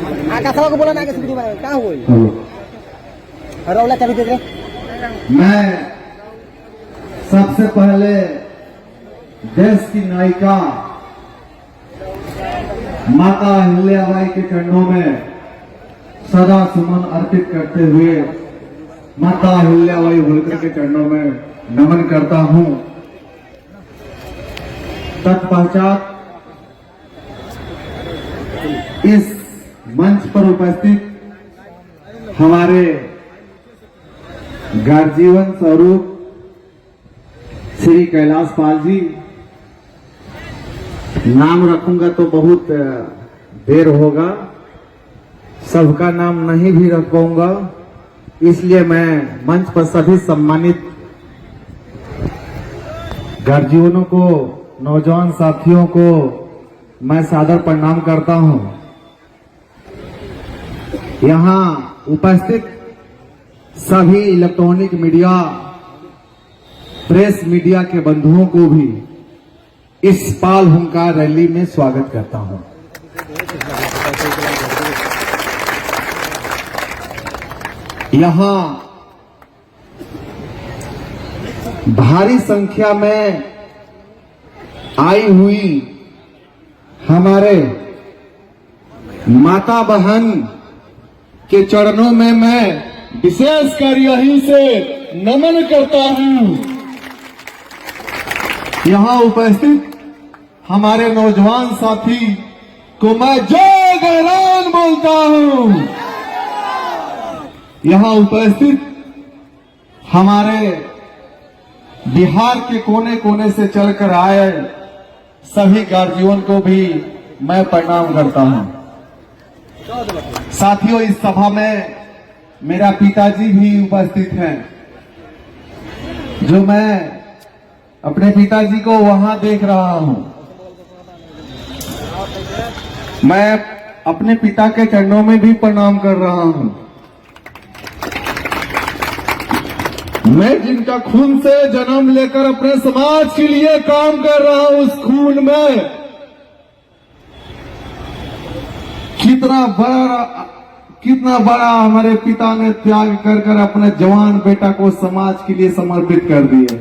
आकाशवा को बोला ना कि कहाँ हुई रौला चाबी दे दे। मैं सबसे पहले देश की नायिका माता अहिल्याबाई के चरणों में सदा सुमन अर्पित करते हुए माता अहिल्याबाई होलकर के चरणों में नमन करता हूं। तत्पश्चात इस मंच पर उपस्थित हमारे गार्जीवन स्वरूप श्री कैलाश पाल जी, नाम रखूंगा तो बहुत देर होगा, सबका नाम नहीं भी रख पाऊंगा, इसलिए मैं मंच पर सभी सम्मानित गार्जियनों को, नौजवान साथियों को मैं सादर प्रणाम करता हूं। यहां उपस्थित सभी इलेक्ट्रॉनिक मीडिया, प्रेस मीडिया के बंधुओं को भी इस पाल हुंकार रैली में स्वागत करता हूं। यहां भारी संख्या में आई हुई हमारे माता बहन के चरणों में मैं विशेषकर यहीं से नमन करता हूं। यहां उपस्थित हमारे नौजवान साथी को मैं जय गहरान बोलता हूं। यहां उपस्थित हमारे बिहार के कोने कोने से चलकर आए सभी गार्जियन को भी मैं प्रणाम करता हूं। साथियों, इस सभा में मेरा पिताजी भी उपस्थित हैं, जो मैं अपने पिताजी को वहां देख रहा हूं। मैं अपने पिता के चरणों में भी प्रणाम कर रहा हूं। मैं जिनका खून से जन्म लेकर अपने समाज के लिए काम कर रहा हूं, उस खून में कितना बड़ा हमारे पिता ने त्याग कर कर अपने जवान बेटा को समाज के लिए समर्पित कर दिया।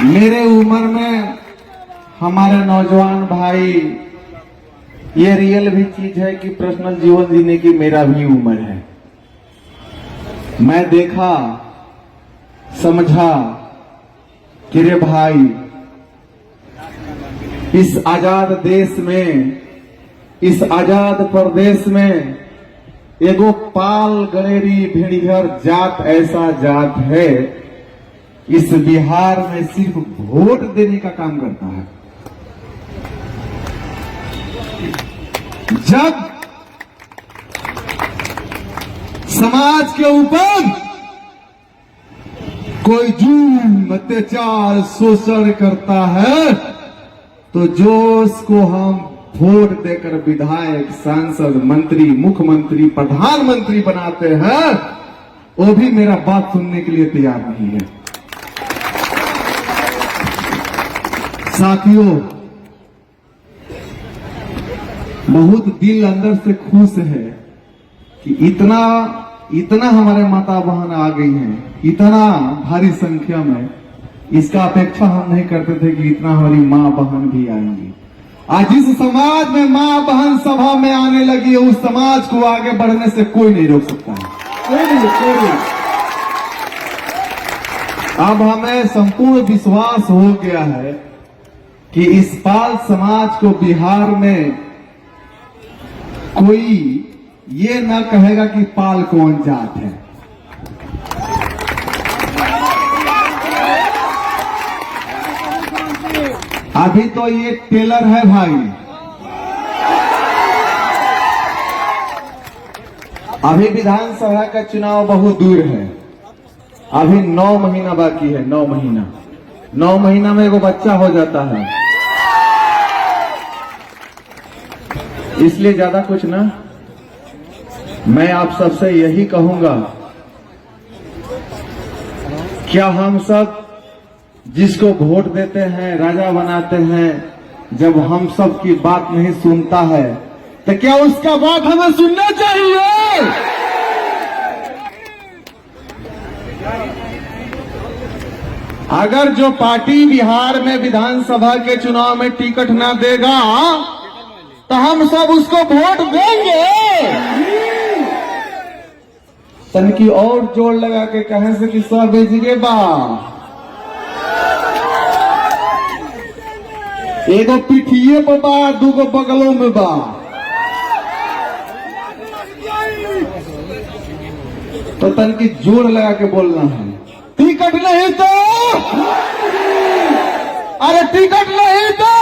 मेरे उम्र में हमारे नौजवान भाई, ये रियल भी चीज है कि पर्सनल जीवन जीने की मेरा भी उम्र है। मैं देखा, समझा कि रे भाई, इस आजाद देश में, इस आजाद प्रदेश में एगो पाल गणेरी भेड़िघर जात ऐसा जात है, इस बिहार में सिर्फ वोट देने का काम करता है। जब समाज के ऊपर कोई जुल्म, अत्याचार, शोषण करता है, तो जो उसको हम वोट देकर विधायक, सांसद, मंत्री, मुख्यमंत्री, प्रधानमंत्री बनाते हैं, वो भी मेरा बात सुनने के लिए तैयार नहीं है। साथियों, बहुत दिल अंदर से खुश है कि इतना हमारे माता बहन आ गई हैं, इतना भारी संख्या में। इसका अपेक्षा हम नहीं करते थे कि इतना हमारी माँ बहन भी आएंगी। आज इस समाज में माँ बहन सभा में आने लगी है, उस समाज को आगे बढ़ने से कोई नहीं रोक सकता है, कोई नहीं। अब हमें संपूर्ण विश्वास हो गया है कि इस पाल समाज को बिहार में कोई ये ना कहेगा कि पाल कौन जात है। अभी तो ये टेलर है भाई, अभी विधानसभा का चुनाव बहुत दूर है, अभी 9 महीना बाकी है। 9 महीना, 9 महीना में एगो बच्चा हो जाता है। इसलिए ज्यादा कुछ ना, मैं आप सबसे यही कहूंगा, क्या हम सब जिसको वोट देते हैं, राजा बनाते हैं, जब हम सब की बात नहीं सुनता है तो क्या उसका बात हमें सुनना चाहिए? अगर जो पार्टी बिहार में विधानसभा के चुनाव में टिकट ना देगा तो हम सब उसको वोट देंगे। तन की और जोड़ लगा के कहे से कि सब भेजिए बा, एगो पिठिए पर बा, दूगो बगलों में बा। तो तन की जोड़ लगा के बोलना है, टिकट नहीं तो, अरे टिकट नहीं तो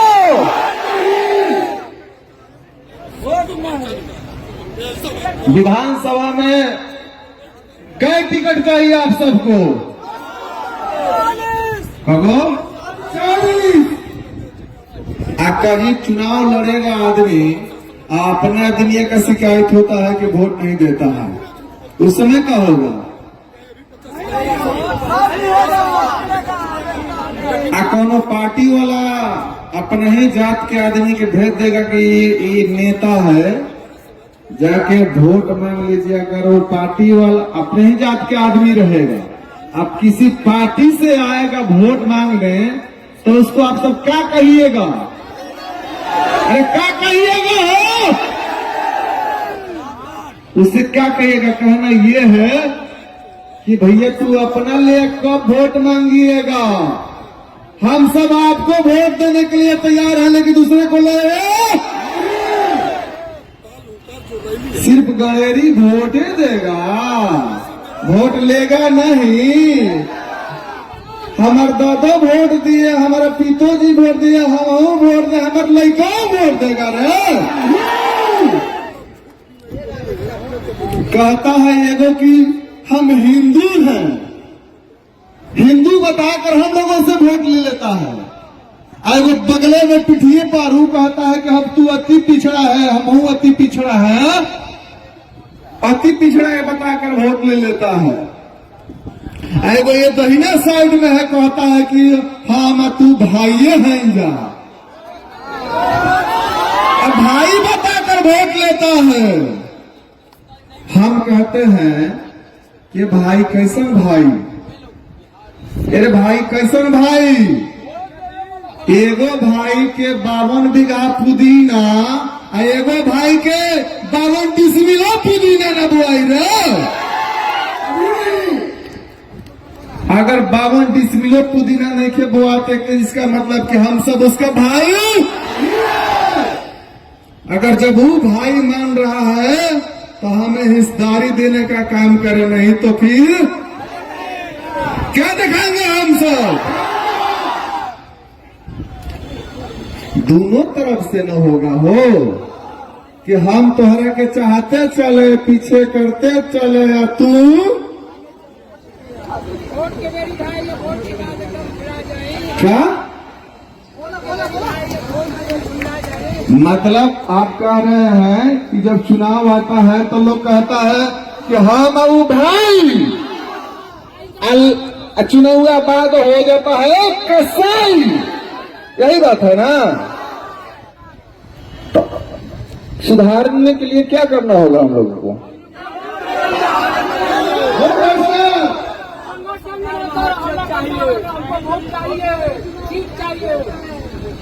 विधानसभा में कई टिकट चाहिए आप सबको? कहो 40। कभी चुनाव लड़ेगा आदमी, अपने दुनिया का शिकायत होता है कि वोट नहीं देता है, उस समय क्या होगा? कोनो पार्टी वाला अपने ही जात के आदमी के भेज देगा कि ये नेता है, जाके वोट मांग लीजिए। अगर वो पार्टी वाला अपने ही जात के आदमी रहेगा, अब किसी पार्टी से आएगा वोट मांगने, तो उसको आप सब क्या कहिएगा? अरे क्या कहिएगा? उससे क्या कहिएगा? कहना ये है कि भैया तू अपना ले कब वोट मांगिएगा, हम सब आपको वोट देने के लिए तैयार है, लेकिन दूसरे को ले सिर्फ गणेरी वोट ही देगा, वोट लेगा नहीं। हमार दादा वोट दिए, हमारा पिताजी वोट दिए, हम वोट दे, हमारे लड़का वोट देगा रे। कहता है एगो कि हम हिंदू हैं, हिंदू बताकर हम लोगों से वोट ले लेता है। एगो बगले में पिठिए पारू कहता है कि हम तू अति पिछड़ा है, हम अति पिछड़ा है, अति पिछड़ा है बताकर वोट ले लेता है। एगो ये दहिना साइड में है, कहता है कि हाँ तू भाइये हैं जा, अब भाई बताकर वोट लेता है। हम कहते हैं कि भाई कैसन भाई, अरे भाई कैसन भाई? एगो भाई के 52 बीघा पुदीना, एगो भाई के 52 डिसमिल पुदीना न बुआई रे। अगर 52 डिसमिल पुदीना नहीं के बुआते तो इसका मतलब कि हम सब उसका भाई। अगर जब वो भाई मान रहा है तो हमें हिस्सेदारी देने का काम करे, नहीं तो फिर क्या दिखाएंगे हम सब? दोनों तरफ से न होगा हो कि हम तोहरा के चाहते चले, पीछे करते चले, या तू क्या मतलब आप कह रहे हैं कि जब चुनाव आता है तो लोग कहता है कि हम वो भाई, चुनाव बाद हो जाता है कसाई, यही बात है ना? तो सुधारने के लिए क्या करना होगा हम लोगों को?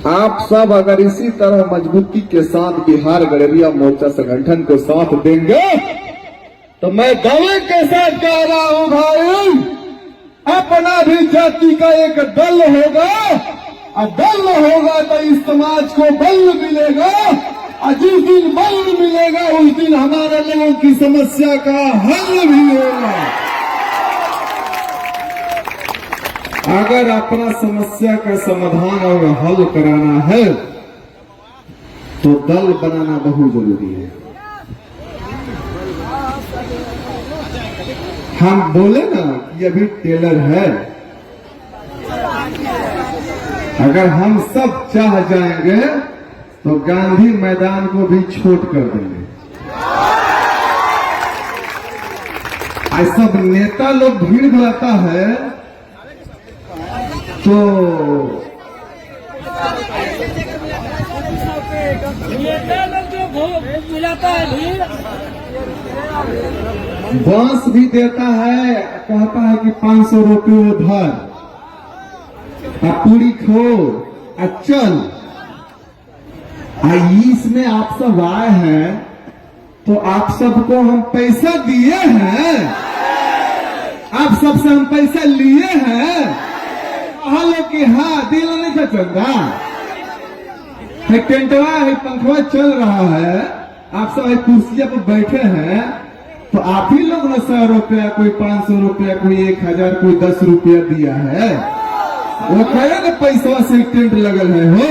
आप सब अगर इसी तरह मजबूती के साथ बिहार गड़ेरिया मोर्चा संगठन को साथ देंगे तो मैं दावे के साथ कह रहा हूं भाई, अपना भी जाति का एक दल होगा, और दल होगा तो इस समाज को बल मिलेगा, और जिस दिन बल मिलेगा उस दिन हमारे लोगों की समस्या का हल भी होगा। अगर अपना समस्या का समाधान और हल कराना है तो दल बनाना बहुत जरूरी है। हम बोले ना कि अभी टेलर है, अगर हम सब चाह जाएंगे तो गांधी मैदान को भी छोट कर देंगे। आज सब नेता लोग भीड़ बढ़ाता है तो मिलाता है भीड़। बांस भी देता है, कहता है कि 500 रुपये उधर, पूरी खो चल। इसमें आप सब आए हैं तो आप सबको हम पैसा दिए हैं, आप सबसे हम पैसा लिए हैं। हालो कि हाँ दिल नहीं था चंदा, टेंटवा है, पंखवा चल रहा है, आप सब कुर्सिया पर बैठे हैं, तो आप ही लोग ना 100 रुपया, कोई 500 रुपया, कोई 1000, कोई 10 रुपया दिया है। वो कहे ना पैसा से टेंट लगल है हो।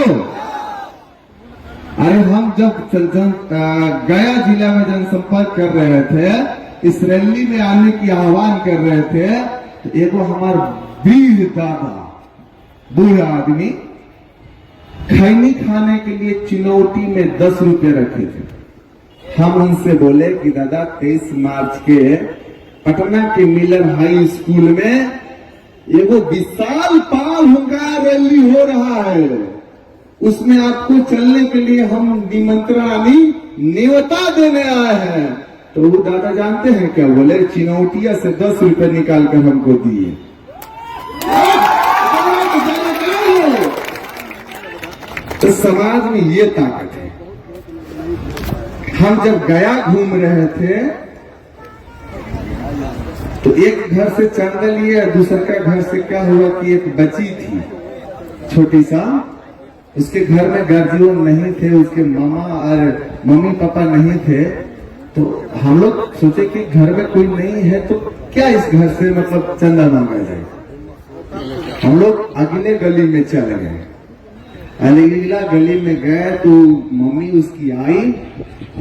अरे हम जब गया जिला में जनसंपर्क कर रहे थे, इस रैली में आने की आह्वान कर रहे थे, तो एगो हमार वृद्ध दादा, बूढ़ा आदमी, खैनी खाने के लिए चिनौटी में 10 रुपये रखे थे। हम उनसे बोले कि दादा 23 मार्च के पटना के मिलर हाई स्कूल में एगो विशाल पाल होगा रैली हो रहा है, उसमें आपको चलने के लिए हम निमंत्रणी न्योता देने आए हैं। तो वो दादा जानते हैं क्या बोले? चिनौटिया से 10 रुपए निकाल कर हमको दिए। तो समाज में ये ताकत है। हम जब गया घूम रहे थे तो एक घर से चंदा लिए, दूसरे का घर से क्या हुआ कि एक बच्ची थी छोटी सा, उसके घर में गार्जियन नहीं थे, उसके मामा और मम्मी पापा नहीं थे। तो हम लोग सोचे कि घर में कोई नहीं है तो क्या इस घर से मतलब चंदा मांगा जाए। हम लोग अगले गली में चले गए, अलीला गली में गए तो मम्मी उसकी आई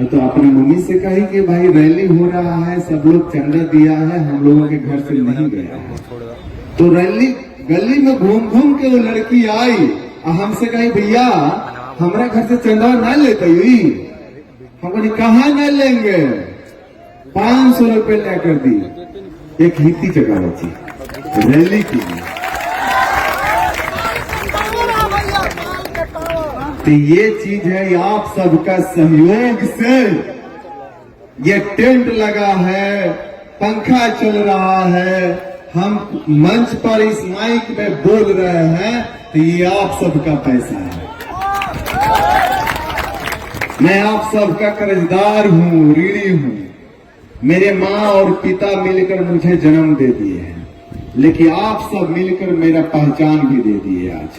तो अपनी मम्मी से कही कि भाई रैली हो रहा है, सब लोग चंदा दिया है, हम लोगों के घर से नहीं गया है। तो रैली गली में घूम घूम के वो लड़की आई और हमसे कही भैया हमारा घर से चंदा न लेते हुई। हम कहा न लेंगे, 500 रुपये लेकर दी। एक हिप्पी जगह बची रैली की। तो ये चीज है आप सबका सहयोग से ये टेंट लगा है, पंखा चल रहा है, हम मंच पर इस माइक में बोल रहे हैं, तो ये आप सबका पैसा है। मैं आप सबका कर्जदार हूँ, ऋणी हूँ। मेरे माँ और पिता मिलकर मुझे जन्म दे दिए हैं, लेकिन आप सब मिलकर मेरा पहचान भी दे दिए। आज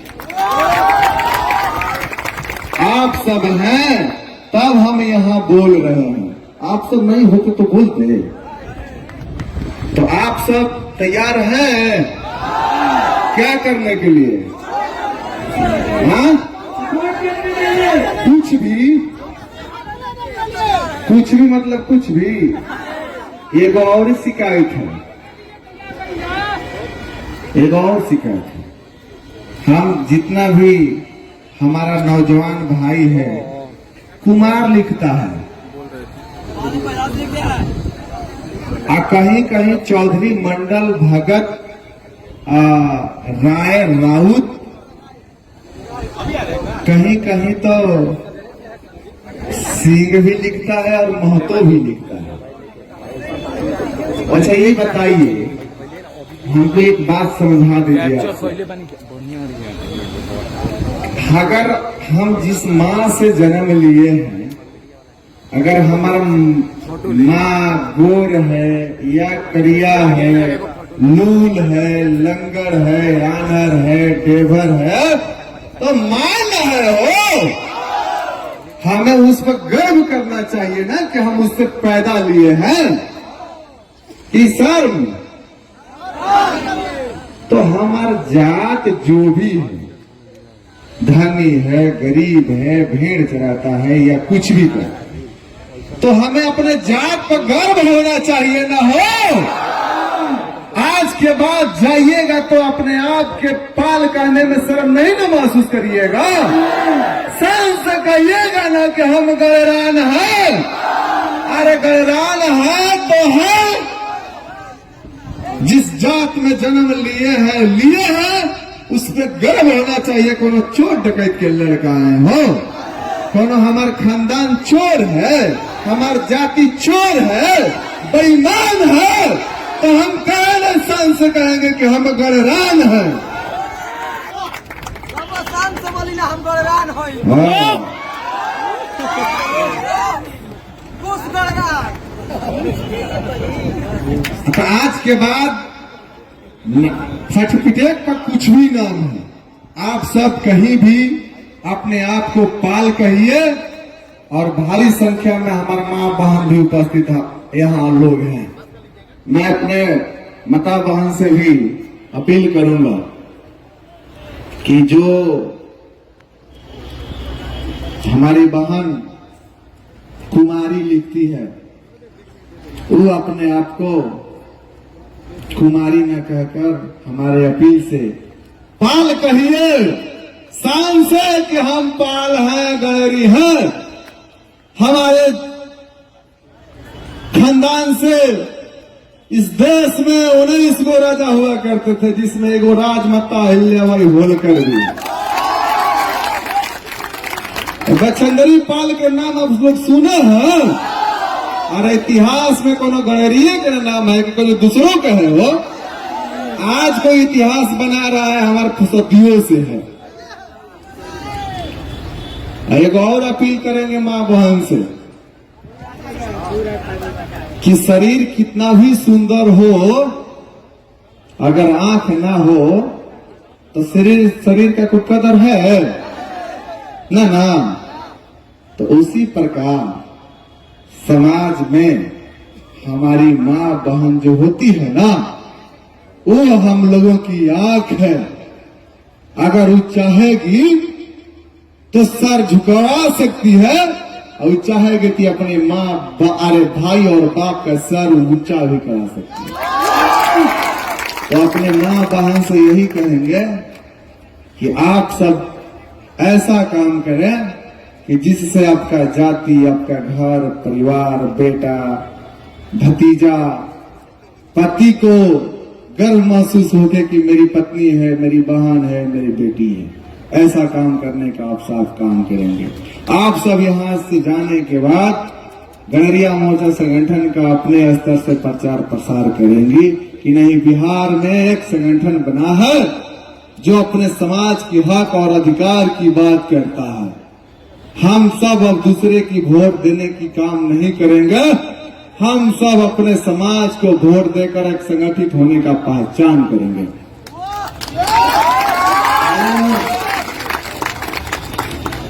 आप सब हैं तब हम यहाँ बोल रहे हैं, आप सब नहीं होते तो बोलते। तो आप सब तैयार हैं क्या करने के लिए? हाँ, कुछ भी मतलब कुछ भी। एक और शिकायत है, एक और शिकायत है। हम जितना भी हमारा नौजवान भाई है, कुमार लिखता है, कहीं कहीं चौधरी मंडल भगत राय राउत, कहीं कहीं तो सिंह भी लिखता है और महतो भी लिखता है। अच्छा ये बताइए, हमको एक बात समझा दीजिए। अगर हम जिस माँ से जन्म लिए हैं, अगर हमारा माँ गोर है या करिया है, लूल है, लंगर है, आनर है, टेभर है, तो मान है हो। हमें उस पर गर्व करना चाहिए ना कि हम उससे पैदा लिए हैं। कि शर्म तो हमार जात जो भी है, धनी है, गरीब है, भेड़ चराता है या कुछ भी करता है, तो हमें अपने जात पर गर्व होना चाहिए ना हो। आज के बाद जाइएगा तो अपने आप के पाल कहने में शर्म नहीं ना महसूस करिएगा। शर्म से कहिएगा ना कि हम गैरान हैं। अरे गैरान है तो है, जिस जात में जन्म लिए हैं उस पर गर्व होना चाहिए। कोनो चोर डकैत के लड़का आए हो, कोनो हमार खानदान चोर है, हमार जाति चोर है, बेईमान है, तो हम कौन शान से कहेंगे कि हम गणरान हैं? शान से बोली ना हम गणरान होई। हाँ। कुछ गणरान। तो आज के बाद सर्टिफिकेट का कुछ भी नाम है, आप सब कहीं भी अपने आप को पाल कहिए, और भारी संख्या में हमारा माँ बहन भी उपस्थित यहाँ लोग हैं। मैं अपने माता बहन से भी अपील करूंगा कि जो हमारी बहन कुमारी लिखती है, वो अपने आप को कुमारी न कहकर हमारे अपील से पाल कहिए, शान से कि हम पाल हैं, गणरी हैं। हमारे खानदान से इस देश में 19 गो राजा हुआ करते थे, जिसमें एगो राजमाता अहिल्याबाई होलकर भी। बछंदरी पाल के नाम आप लोग सुने हैं, और इतिहास में कोनो गणरीय का नाम है कि कोई दूसरों का है? वो आज कोई इतिहास बना रहा है हमारे सदियों से है। एक और अपील करेंगे माँ बहन से कि शरीर कितना भी सुंदर हो, अगर आंख ना हो तो शरीर का कोई कदर है ना। तो उसी प्रकार समाज में हमारी माँ बहन जो होती है ना, वो हम लोगों की आंख है। अगर वो चाहेगी तो सर झुका सकती है, और चाहेगी कि अपने माँ अरे भाई और बाप का सर ऊंचा भी करा सकती है। तो अपने माँ बहन से यही कहेंगे कि आप सब ऐसा काम करें कि जिससे आपका जाति, आपका घर परिवार, बेटा भतीजा, पति को गर्व महसूस होके कि मेरी पत्नी है, मेरी बहन है, मेरी बेटी है। ऐसा काम करने का आप साफ काम करेंगे। आप सब यहाँ से जाने के बाद गणरिया मोर्चा संगठन का अपने स्तर से प्रचार प्रसार करेंगी कि नहीं, बिहार में एक संगठन बना है जो अपने समाज की हक और अधिकार की बात करता है। हम सब अब दूसरे की वोट देने की काम नहीं करेंगे, हम सब अपने समाज को वोट देकर एक संगठित होने का पहचान करेंगे।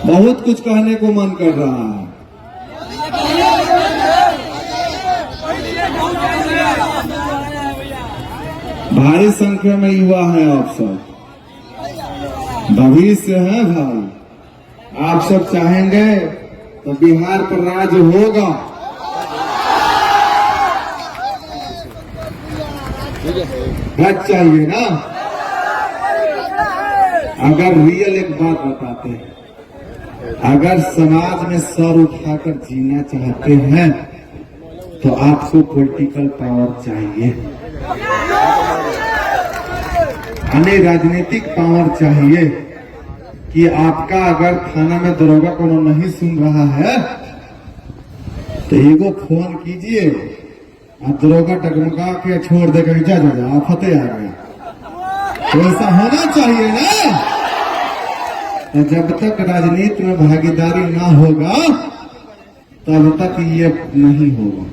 बहुत कुछ कहने को मन कर रहा है। भारी संख्या में युवा है, आप सब भविष्य है भाई। आप सब चाहेंगे तो बिहार पर राज होगा। राज चाहिए ना। अगर रियल एक बात बताते हैं, अगर समाज में सर उठाकर जीना चाहते हैं तो आपको पॉलिटिकल पावर चाहिए, यानी राजनीतिक पावर चाहिए कि आपका अगर थाना में दरोगा कोनो नहीं सुन रहा है तो एगो फोन कीजिए, आप दरोगा टकमका के छोड़ देकर जा आफते आ गए। तो ऐसा होना चाहिए ना। तो जब तक राजनीति में भागीदारी ना होगा तब तक ये नहीं होगा।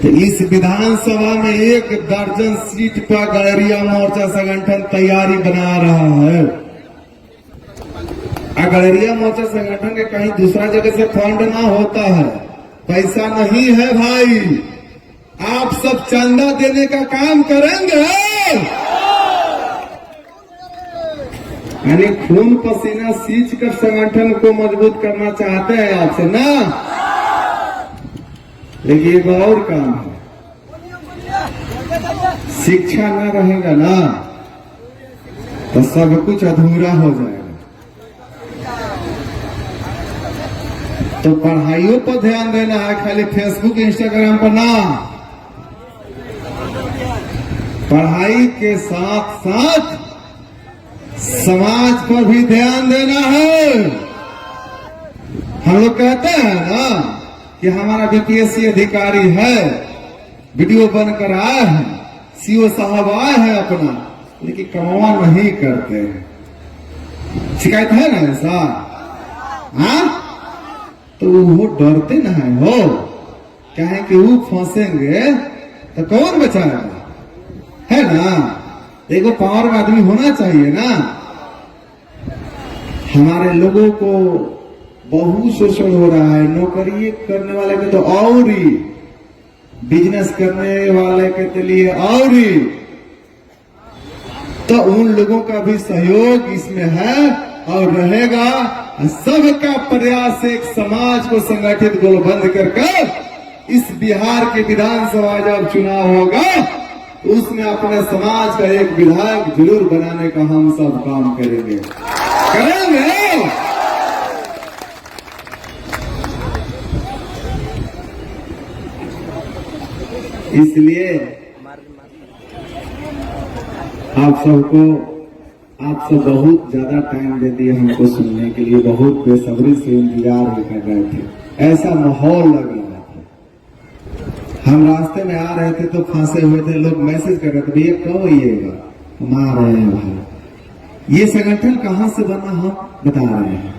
तो इस विधानसभा में 1 दर्जन सीट पर गणरिया मोर्चा संगठन तैयारी बना रहा है। गणरिया मोर्चा संगठन के कहीं दूसरा जगह से फंड ना होता है, पैसा नहीं है भाई। आप सब चंदा देने का काम करेंगे, यानी खून पसीना सींच कर संगठन को मजबूत करना चाहते हैं आपसे ना। लेकिन एक और काम है, शिक्षा ना रहेगा ना तो सब कुछ अधूरा हो जाएगा। तो पढ़ाइयों पर ध्यान देना है, खाली फेसबुक इंस्टाग्राम पर ना। पढ़ाई के साथ साथ समाज पर भी ध्यान देना है। हम लोग कहते हैं ना कि हमारा बीपीएससी अधिकारी है, वीडियो बनकर आए हैं, सीओ साहब आए हैं अपना, लेकिन कमवा नहीं करते हैं। शिकायत है ना ऐसा? हाँ, तो वो डरते ना है हो, कहे कि वो फंसेंगे तो कौन बचाएगा, है ना? देखो पावर में आदमी होना चाहिए ना। हमारे लोगों को बहुत शोषण हो रहा है, नौकरी करने वाले के तो और ही, बिजनेस करने वाले के लिए और ही, तो उन लोगों का भी सहयोग इसमें है और रहेगा। सबका प्रयास एक समाज को संगठित गोलबंद कर इस बिहार के विधानसभा जब चुनाव होगा तो उसमें अपने समाज का एक विधायक जरूर बनाने का हम सब काम करेंगे, करेंगे। इसलिए आप सब बहुत ज्यादा टाइम दे दिए हमको सुनने के लिए, बहुत बेसब्री से इंतजार भी कर रहे थे, ऐसा माहौल लग रहा था। हम रास्ते में आ रहे थे तो फंसे हुए थे, लोग मैसेज कर रहे थे भैया कब आइएगा, हम आ रहे हैं भाई। ये संगठन कहाँ से बना हम बता रहे हैं।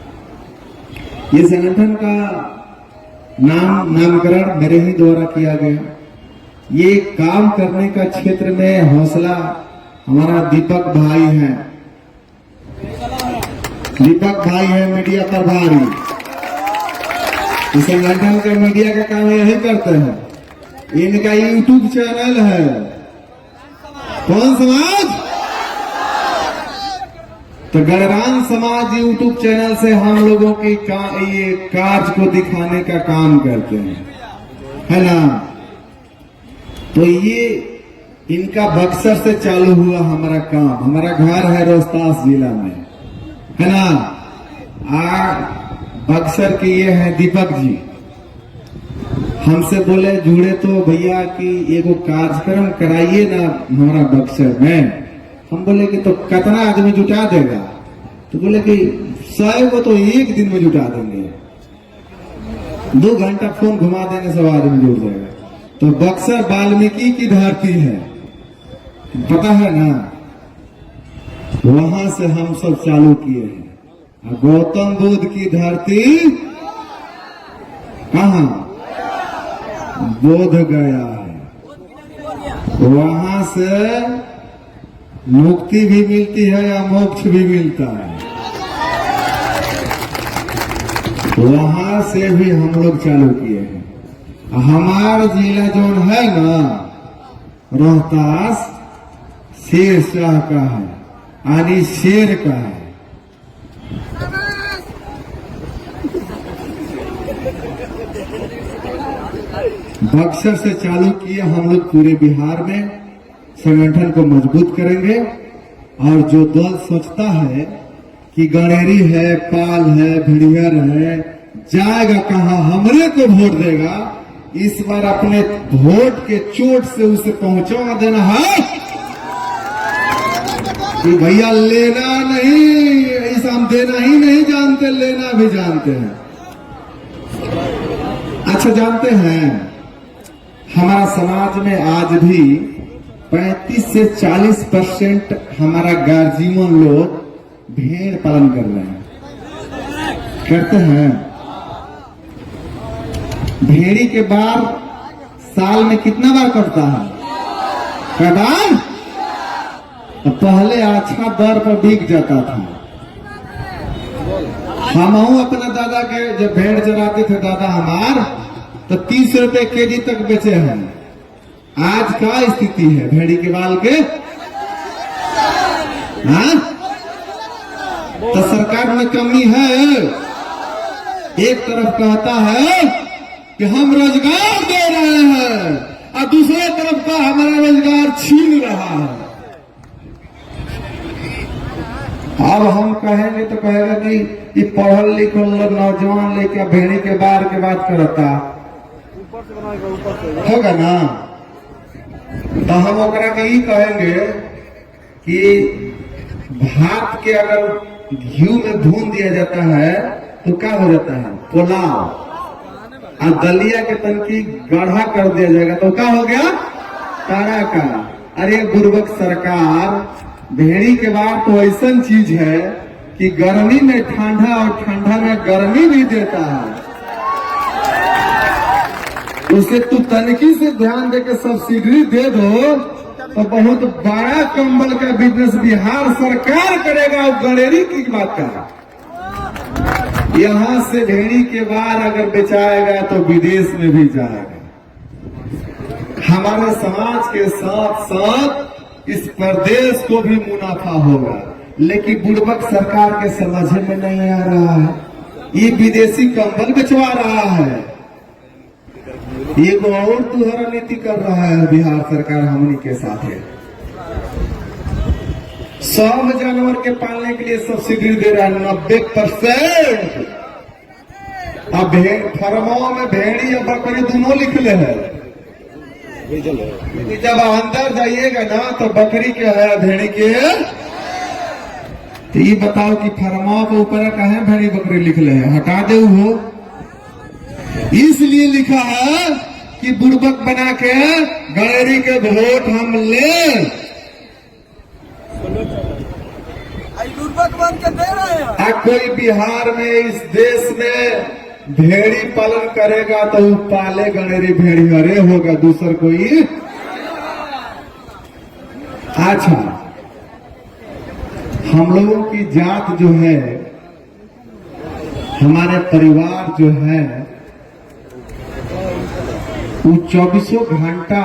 ये संगठन का नामकरण मेरे ही द्वारा किया गया। ये काम करने का क्षेत्र में हौसला हमारा दीपक भाई है, दीपक भाई है मीडिया प्रभारी। इस संगठन का मीडिया का काम यही करते हैं। इनका यूट्यूब चैनल है, कौन समाज? तो गणरान समाज यूट्यूब चैनल से हम लोगों की ये कार्य को दिखाने का काम करते हैं, है ना? तो ये इनका बक्सर से चालू हुआ हमारा काम। हमारा घर है रोहतास जिला में, है ना? बक्सर के ये है दीपक जी, हमसे बोले जुड़े तो भैया कि एगो कार्यक्रम कराइए ना हमारा बक्सर में। हम बोले कि तो कितना आदमी जुटा देगा? तो बोले कि 100 को तो एक दिन में जुटा देंगे, 2 घंटा फोन घुमा देंगे सब आदमी जुड़ जाएगा। तो बक्सर वाल्मीकि की धरती है, पता है ना? वहां से हम सब चालू किए हैं। गौतम बुद्ध की धरती कहाँ? बोध गया है। वहां से मुक्ति भी मिलती है या मोक्ष भी मिलता है, वहां से भी हम लोग चालू किए हैं। हमारा जिला जो है ना रोहतास, शेर शाह का है, यानी शेर का है। बक्सर से चालू किए हम लोग पूरे बिहार में संगठन को मजबूत करेंगे। और जो दल सोचता है कि गणेरी है, पाल है, भिड़ियर है, जाएगा कहां, हमरे को वोट देगा, इस बार अपने वोट के चोट से उसे पहुंचा देना है कि भैया लेना नहीं, ऐसा हम देना ही नहीं जानते, लेना भी जानते हैं। अच्छा, जानते हैं हमारा समाज में आज भी 35 से 40% हमारा गार्जियन लोग भेड़ पालन कर रहे हैं, करते हैं। भेड़ी के बार साल में कितना बार कटता है? कबार? पहले अच्छा दर पर बिक जाता था। हम अपना दादा के जब भेड़ चराते थे दादा हमार, तो 30 रुपए केजी तक बेचे हैं। आज क्या स्थिति है भेड़ी के बाल के? हाँ? तो सरकार में कमी है। एक तरफ कहता है कि हम रोजगार दे रहे हैं और दूसरे तरफ का हमारा रोजगार छीन रहा है। अब हम कहेंगे तो कहेगा कि ये पढ़ल लिखल नौजवान लेके भेड़ी के बार के बात करता होगा ना। तो हम ओकरा के ही कहेंगे कि भात के अगर घी में भून दिया जाता है तो क्या हो जाता है पुलाव, और दलिया के तन की गाढ़ा कर दिया जाएगा तो क्या हो गया तारा का। अरे बुर्बक सरकार, भेड़ी के बाद तो ऐसा चीज है कि गर्मी में ठंडा और ठंडा में गर्मी भी देता है। उसे तू तनकी से ध्यान दे के सब्सिडी दे दो तो बहुत बड़ा कंबल का बिजनेस बिहार सरकार करेगा। और गणेरी की बात कर, यहाँ से भेड़ी के बाद अगर बेचाएगा तो विदेश में भी जाएगा। हमारे समाज के साथ साथ इस प्रदेश को भी मुनाफा होगा, लेकिन बुड़बक सरकार के समझ में नहीं आ रहा है। ये विदेशी कंबल बेचवा रहा है, ये और तुहरा नीति कर रहा है बिहार सरकार हमनी के साथ है। 100 जानवर के पालने के लिए सब्सिडी दे रहा है 90%। अब फर्मों में भेड़ी और बकरी दोनों लिखले हैं। जब अंदर जाइएगा ना तो बकरी के है भेड़ी के, तो ये बताओ कि फर्मों के ऊपर कहे भेड़ी बकरी लिखले हैं, हटा दे हो। इसलिए लिखा है कि बुड़बक बना के गणेरी के वोट हम ले, बन के दे रहे हैं। कोई बिहार में इस देश में भेड़ी पालन करेगा तो वो पाले गणेरी भेड़ी, अरे होगा दूसर कोई। अच्छा, हम लोगों की जात जो है, हमारे परिवार जो है, वो 24 घंटा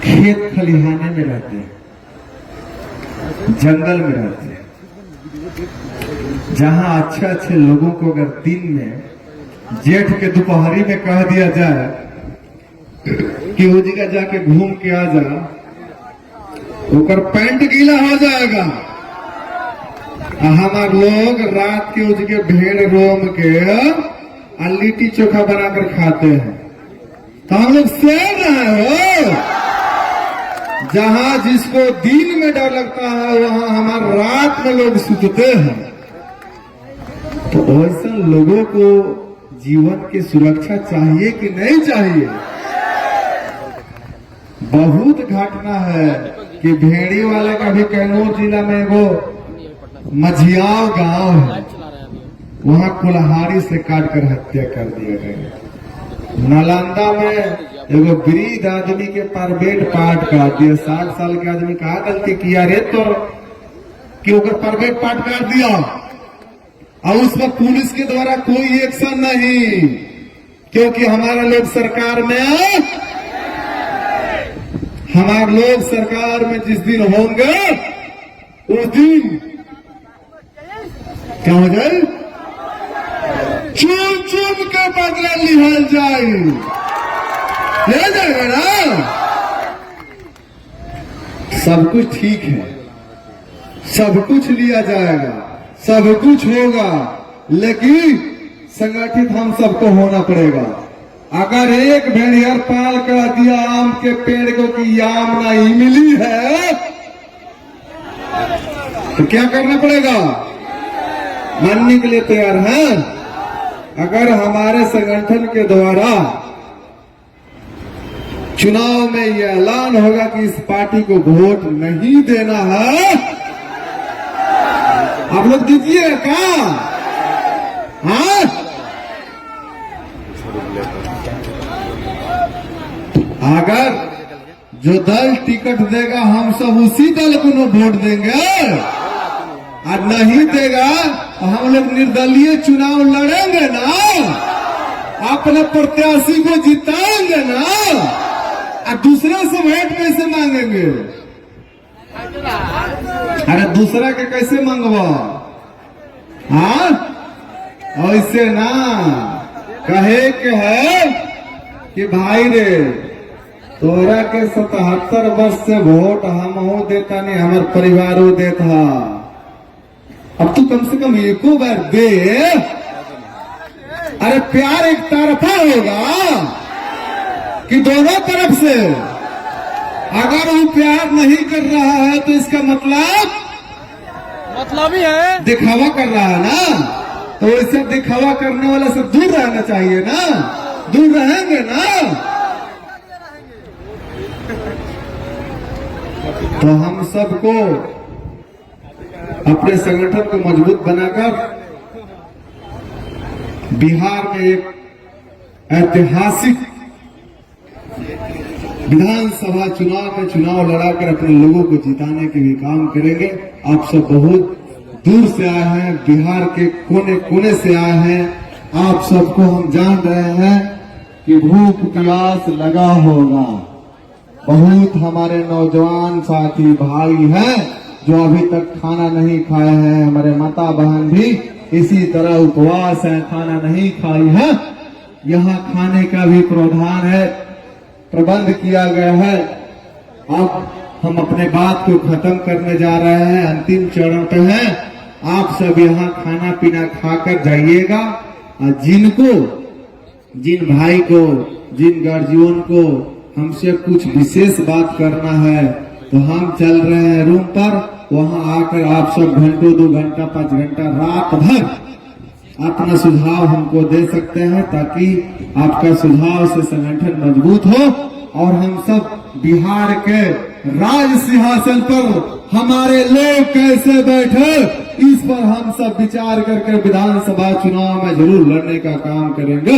खेत खलिहाने में रहते हैं, जंगल में रहते हैं। जहां अच्छे अच्छे लोगों को अगर दिन में जेठ के दोपहरी में कह दिया जाए कि वो जगह जाके घूम के आ जा, ऊपर पैंट गीला हो जाएगा। हमारे लोग रात के उजगे भेड़ रोम के लिट्टी चोखा बनाकर खाते हैं। तो हम लोग सेम रहे हो, जहां जिसको दिन में डर लगता है वहां हमारे रात में लोग सुतते हैं। तो ऐसा लोगों को जीवन की सुरक्षा चाहिए कि नहीं चाहिए? बहुत घटना है कि भेड़ी वाले का भी कैमूर जिला में वो मझियाव गांव है, वहां कुल्हाड़ी से काटकर हत्या कर दिया गया। नालंदा में एगो वृद्ध आदमी के प्राइवेट पार्ट काट दिया। 60 साल के आदमी कहा गलती किया रे तो कि ओकर प्राइवेट पार्ट काट दिया, और उस पर पुलिस के द्वारा कोई एक्शन नहीं, क्योंकि हमारे लोग सरकार में, हमारे लोग सरकार में जिस दिन होंगे उस दिन क्या हो जाए, चुन चुन के बदला लिया जाए, ले जाएगा ना। सब कुछ ठीक है, सब कुछ लिया जाएगा, सब कुछ होगा, लेकिन संगठित हम सबको होना पड़ेगा। अगर एक भेड़ियर पाल कर दिया आम के पेड़ को कि आम नहीं मिली है तो क्या करना पड़ेगा? मानने के लिए तैयार हैं? अगर हमारे संगठन के द्वारा चुनाव में यह ऐलान होगा कि इस पार्टी को वोट नहीं देना है, आप लोग दीजिए क्या? हाँ, अगर जो दल टिकट देगा हम सब उसी दल को वोट देंगे, और नहीं देगा तो हम लोग निर्दलीय चुनाव लड़ेंगे ना, अपने प्रत्याशी को जिताएंगे ना, और दूसरा से वोट कैसे मांगेंगे? अरे दूसरा के कैसे मांगवा? हाँ, ऐसे ना कहे के है कि भाई रे तोरा के 77 वर्ष से वोट हम हो देता नहीं, हमारे परिवारों देता, अब तू कम से कम एको बार दे। अरे प्यार एक तरफा होगा कि दोनों तरफ से? अगर वो प्यार नहीं कर रहा है तो इसका मतलब ही है दिखावा कर रहा है ना। तो इससे दिखावा करने वाले से दूर रहना चाहिए ना, दूर रहेंगे ना। तो हम सबको अपने संगठन को मजबूत बनाकर बिहार में एक ऐतिहासिक विधानसभा चुनाव में चुनाव लड़ाकर अपने लोगों को जिताने के भी काम करेंगे। आप सब बहुत दूर से आए हैं, बिहार के कोने कोने से आए हैं। आप सबको हम जान रहे हैं कि भूख प्यास लगा होगा। बहुत हमारे नौजवान साथी भाई हैं जो अभी तक खाना नहीं खाए हैं। हमारे माता बहन भी इसी तरह उपवास है, खाना नहीं खाई है। यहाँ खाने का भी प्रावधान है, प्रबंध किया गया है। अब हम अपने बात को खत्म करने जा रहे हैं, अंतिम चरण पे हैं। आप सब यहाँ खाना पीना खाकर जाइएगा। और जिन भाई को, जिन गार्जियन को हमसे कुछ विशेष बात करना है तो हम चल रहे हैं रूम पर। वहां आकर आप सब घंटों 2 घंटा 5 घंटा रात भर अपना सुझाव हमको दे सकते हैं, ताकि आपका सुझाव से संगठन मजबूत हो और हम सब बिहार के राज सिंहासन पर हमारे लोग कैसे बैठे, इस पर हम सब विचार करके विधानसभा चुनाव में जरूर लड़ने का काम करेंगे।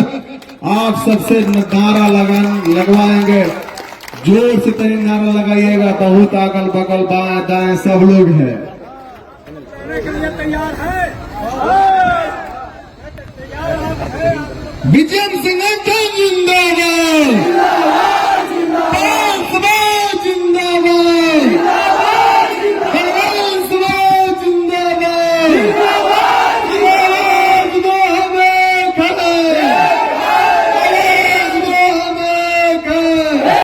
आप सबसे नारा लगवाएंगे, जोर से तरी नारा लगाइएगा। बहुत अगल बगल बाएं दाएं सब लोग हैं। विजय संगठन जिंदाबाद।